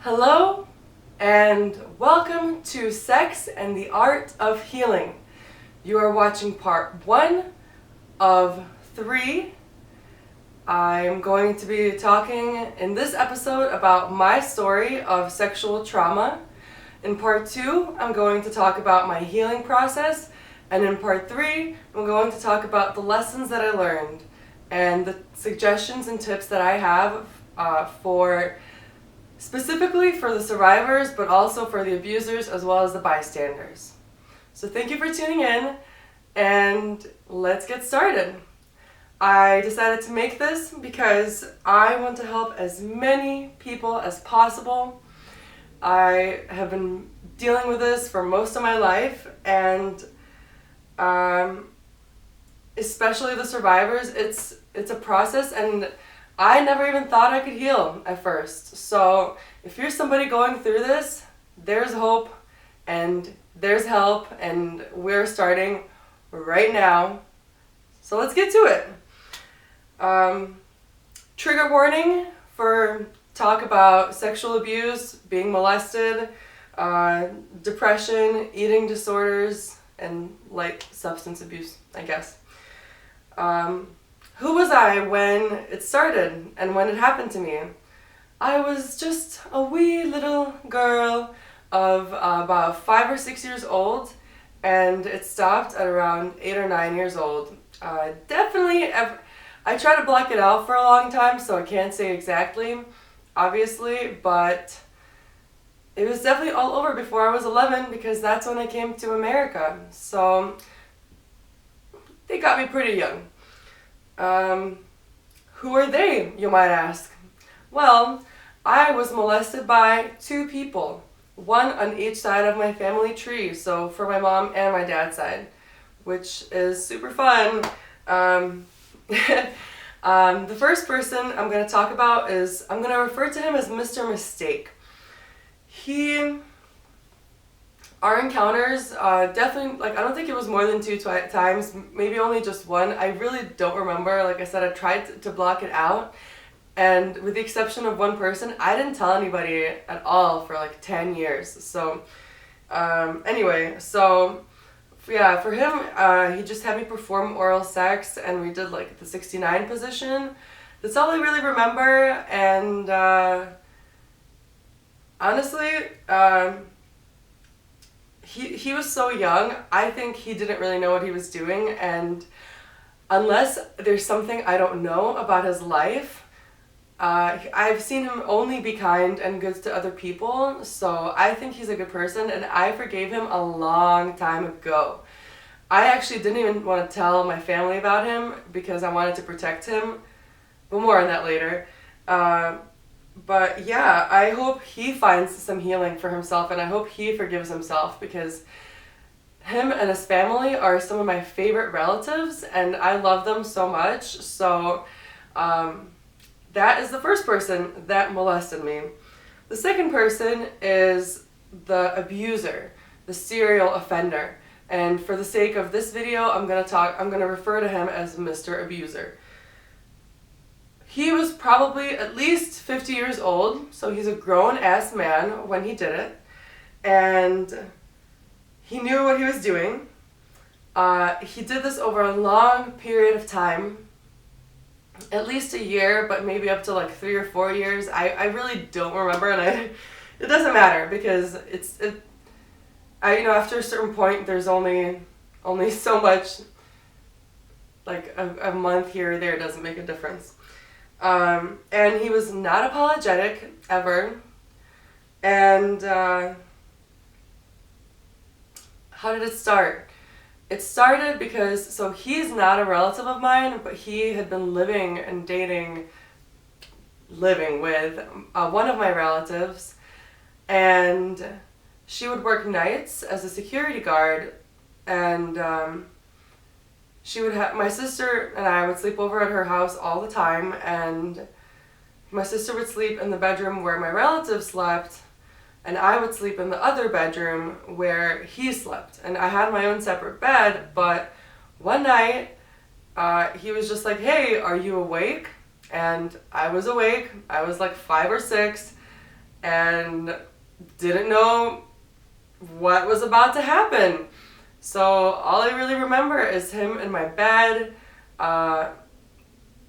Hello and welcome to Sex and the Art of Healing. You are watching part 1 of 3. I'm going to be talking in this episode about my story of sexual trauma. In part 2, I'm going to talk about my healing process. And in part 3, I'm going to talk about the lessons that I learned and the suggestions and tips that I have specifically for the survivors, but also for the abusers as well as the bystanders. So thank you for tuning in, and let's get started. I decided to make this because I want to help as many people as possible. I have been dealing with this for most of my life, and especially the survivors, it's a process, and I never even thought I could heal at first. So if you're somebody going through this, there's hope and there's help, and we're starting right now. So let's get to it. Trigger warning for talk about sexual abuse, being molested, depression, eating disorders, and light substance abuse, I guess. Who was I when it started and when it happened to me? I was just a wee little girl of about 5 or 6 years old, and it stopped at around 8 or 9 years old. I tried to block it out for a long time, so I can't say exactly, obviously, but it was definitely all over before I was 11 because that's when I came to America. So they got me pretty young. Who are they, you might ask? Well, I was molested by 2 people, one on each side of my family tree, so for my mom and my dad's side, which is super fun. The first person I'm going to talk about I'm going to refer to him as Mr. Mistake. Our encounters, definitely, I don't think it was more than 2 times, maybe only just one. I really don't remember. Like I said, I tried to block it out. And with the exception of one person, I didn't tell anybody at all for 10 years. So, anyway, for him, he just had me perform oral sex, and we did the 69 position. That's all I really remember. And, honestly, He was so young, I think he didn't really know what he was doing, and unless there's something I don't know about his life, I've seen him only be kind and good to other people, so I think he's a good person, and I forgave him a long time ago. I actually didn't even want to tell my family about him because I wanted to protect him, but more on that later. But yeah, I hope he finds some healing for himself, and I hope he forgives himself, because him and his family are some of my favorite relatives, and I love them so much. So that is the first person that molested me. The second person is the abuser, the serial offender. And for the sake of this video, I'm going to refer to him as Mr. Abuser. He was probably at least 50 years old, so he's a grown-ass man when he did it, and he knew what he was doing. He did this over a long period of time, at least a year, but maybe up to 3 or 4 years. I really don't remember, and it doesn't matter, because after a certain point, there's only so much, a month here or there doesn't make a difference. And he was not apologetic, ever. And, how did it start? It started because, he's not a relative of mine, but he had been living with one of my relatives, and she would work nights as a security guard, and, my sister and I would sleep over at her house all the time, and my sister would sleep in the bedroom where my relative slept, and I would sleep in the other bedroom where he slept. And I had my own separate bed, but one night, he was just like, "Hey, are you awake?" And I was awake. I was 5 or 6, and didn't know what was about to happen. So all I really remember is him in my bed,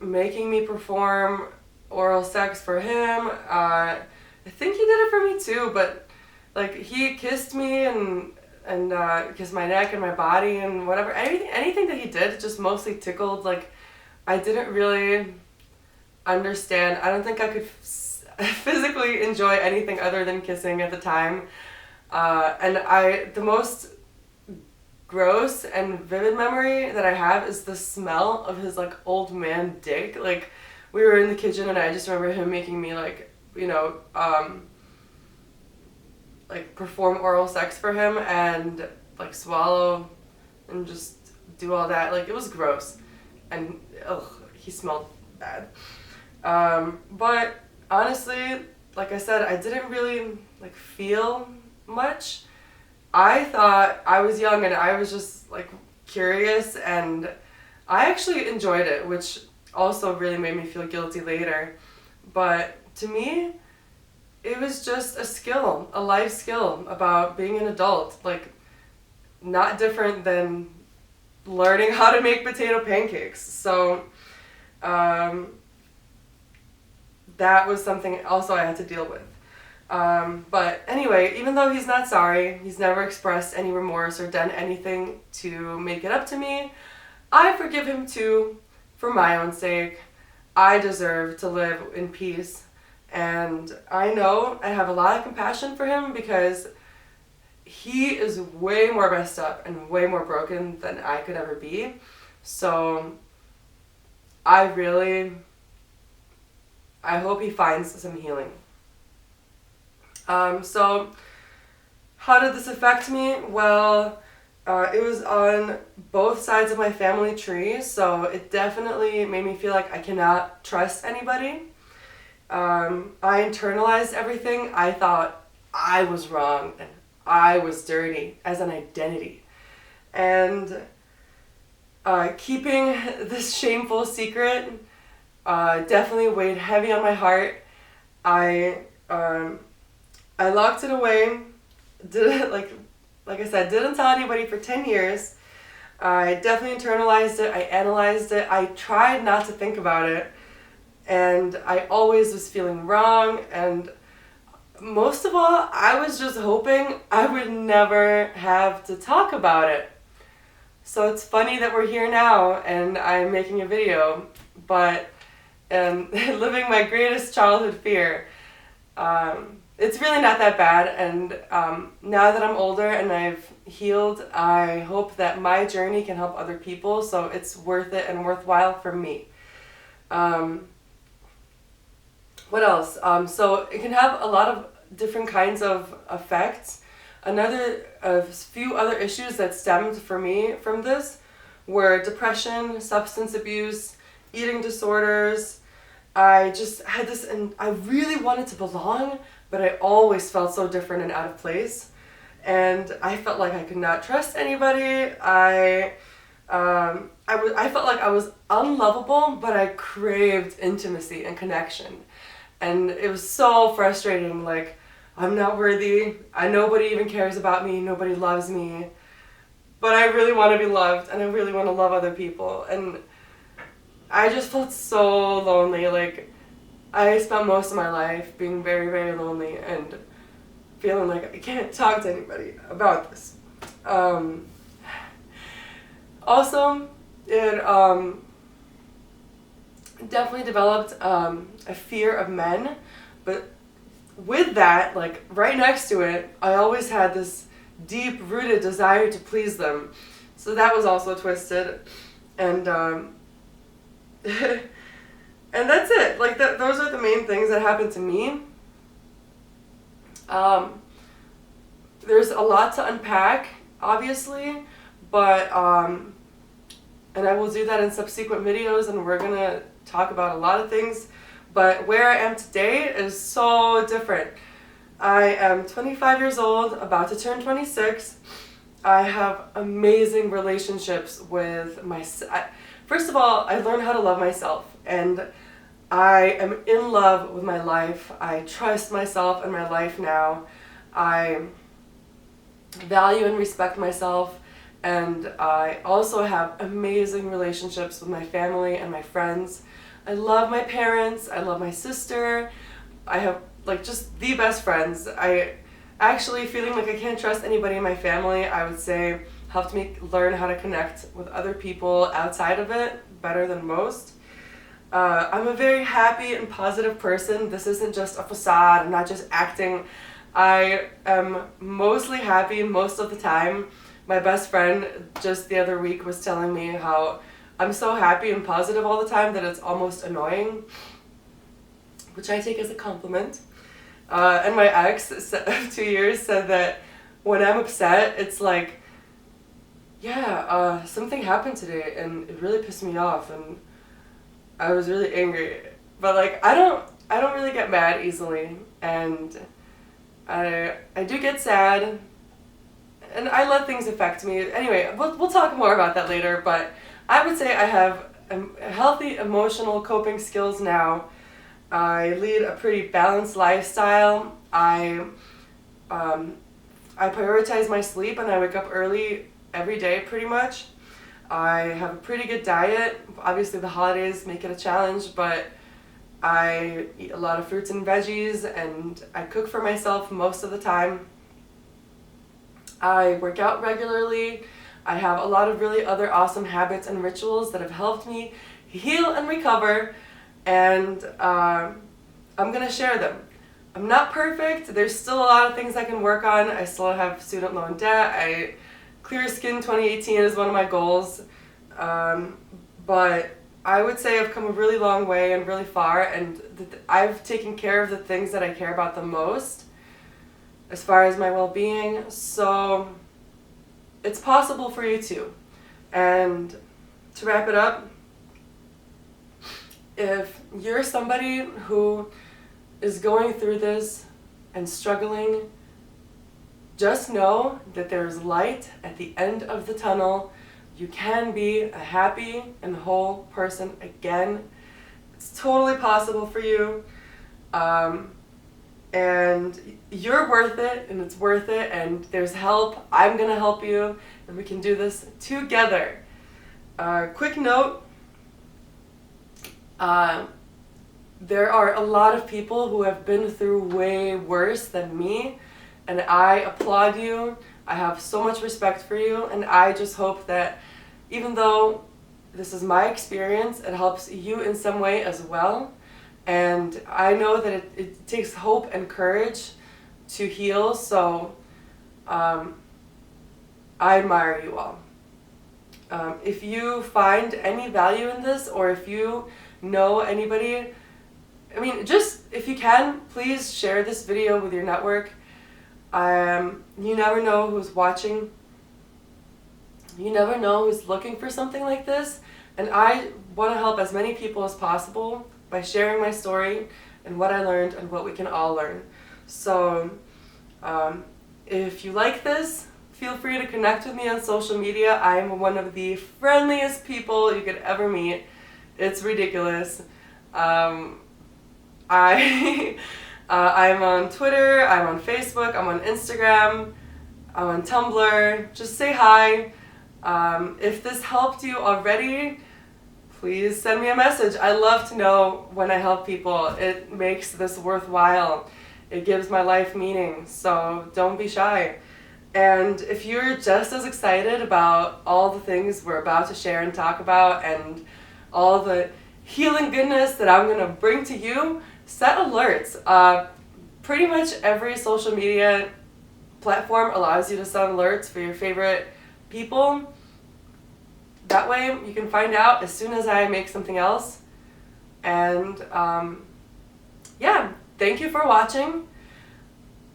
making me perform oral sex for him. I think he did it for me too, but like he kissed me and kissed my neck and my body and whatever. Anything that he did just mostly tickled. Like I didn't really understand. I don't think I could physically enjoy anything other than kissing at the time. The most gross and vivid memory that I have is the smell of his like old man dick. Like we were in the kitchen and I just remember him making me like, like perform oral sex for him and like swallow and just do all that. Like it was gross and he smelled bad. But honestly, like I said, I didn't really like feel much. I thought I was young and I was just like curious, and I actually enjoyed it, which also really made me feel guilty later. But to me, it was just a skill, a life skill about being an adult, like not different than learning how to make potato pancakes. So that was something also I had to deal with. But anyway, even though he's not sorry, he's never expressed any remorse or done anything to make it up to me, I forgive him too, for my own sake. I deserve to live in peace, and I know I have a lot of compassion for him because he is way more messed up and way more broken than I could ever be. So I hope he finds some healing. So how did this affect me? Well, it was on both sides of my family tree, so it definitely made me feel like I cannot trust anybody. I internalized everything. I thought I was wrong and I was dirty as an identity. And keeping this shameful secret definitely weighed heavy on my heart. I locked it away. Like I said, didn't tell anybody for 10 years. I definitely internalized it. I analyzed it. I tried not to think about it. And I always was feeling wrong. And most of all, I was just hoping I would never have to talk about it. So it's funny that we're here now and I'm making a video, but living my greatest childhood fear. It's really not that bad, and now that I'm older and I've healed, I hope that my journey can help other people, so it's worth it and worthwhile for me. What else? So it can have a lot of different kinds of effects. A few other issues that stemmed for me from this were depression, substance abuse, eating disorders. I just had this, and I really wanted to belong, but I always felt so different and out of place. And I felt like I could not trust anybody. I felt like I was unlovable, but I craved intimacy and connection. And it was so frustrating, like, I'm not worthy, nobody even cares about me, nobody loves me, but I really want to be loved, and I really want to love other people. And I just felt so lonely. Like, I spent most of my life being very, very lonely and feeling like I can't talk to anybody about this. Also, it definitely developed a fear of men, but with that, like right next to it, I always had this deep-rooted desire to please them. So that was also twisted, and and that's it. Like those are the main things that happened to me. There's a lot to unpack, obviously, but and I will do that in subsequent videos, and we're gonna talk about a lot of things. But where I am today is so different. I am 25 years old, about to turn 26. I have amazing relationships with myself. First of all, I learned how to love myself, and I am in love with my life. I trust myself and my life now. I value and respect myself, and I also have amazing relationships with my family and my friends. I love my parents. I love my sister. I have like just the best friends. I actually feeling like I can't trust anybody in my family, I would say helped me learn how to connect with other people outside of it better than most. I'm a very happy and positive person. This isn't just a facade. I'm not just acting. I am mostly happy most of the time. My best friend just the other week was telling me how I'm so happy and positive all the time that it's almost annoying, which I take as a compliment. And my ex of 2 years said that when I'm upset, it's like, yeah, something happened today and it really pissed me off and I was really angry. But like I don't really get mad easily, and I do get sad, and I let things affect me. Anyway, we'll talk more about that later, but I would say I have healthy emotional coping skills now. I lead a pretty balanced lifestyle. I prioritize my sleep and I wake up early every day pretty much. I have a pretty good diet. Obviously the holidays make it a challenge, but I eat a lot of fruits and veggies and I cook for myself most of the time. I work out regularly. I have a lot of really other awesome habits and rituals that have helped me heal and recover, and I'm gonna share them. I'm not perfect. There's still a lot of things I can work on. I still have student loan debt. Clear Skin 2018 is one of my goals, but I would say I've come a really long way and really far, and I've taken care of the things that I care about the most as far as my well-being, so it's possible for you too. And to wrap it up, if you're somebody who is going through this and struggling, just know that there's light at the end of the tunnel. You can be a happy and whole person again. It's totally possible for you. And you're worth it, and it's worth it, and there's help. I'm gonna help you, and we can do this together. Quick note, there are a lot of people who have been through way worse than me, and I applaud you. I have so much respect for you, and I just hope that even though this is my experience, it helps you in some way as well. And I know that it takes hope and courage to heal, so I admire you all. If you find any value in this, or if you know anybody, I mean, just if you can, please share this video with your network. You never know who's watching. You never know who's looking for something like this, and I want to help as many people as possible by sharing my story and what I learned and what we can all learn. So if you like this, feel free to connect with me on social media. I'm one of the friendliest people you could ever meet. It's ridiculous. I'm on Twitter, I'm on Facebook, I'm on Instagram, I'm on Tumblr. Just say hi. If this helped you already, please send me a message. I love to know when I help people. It makes this worthwhile. It gives my life meaning, so don't be shy. And if you're just as excited about all the things we're about to share and talk about and all the healing goodness that I'm going to bring to you, set alerts. Pretty much every social media platform allows you to set alerts for your favorite people. That way you can find out as soon as I make something else. And yeah, thank you for watching.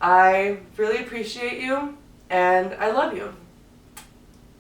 I really appreciate you, and I love you.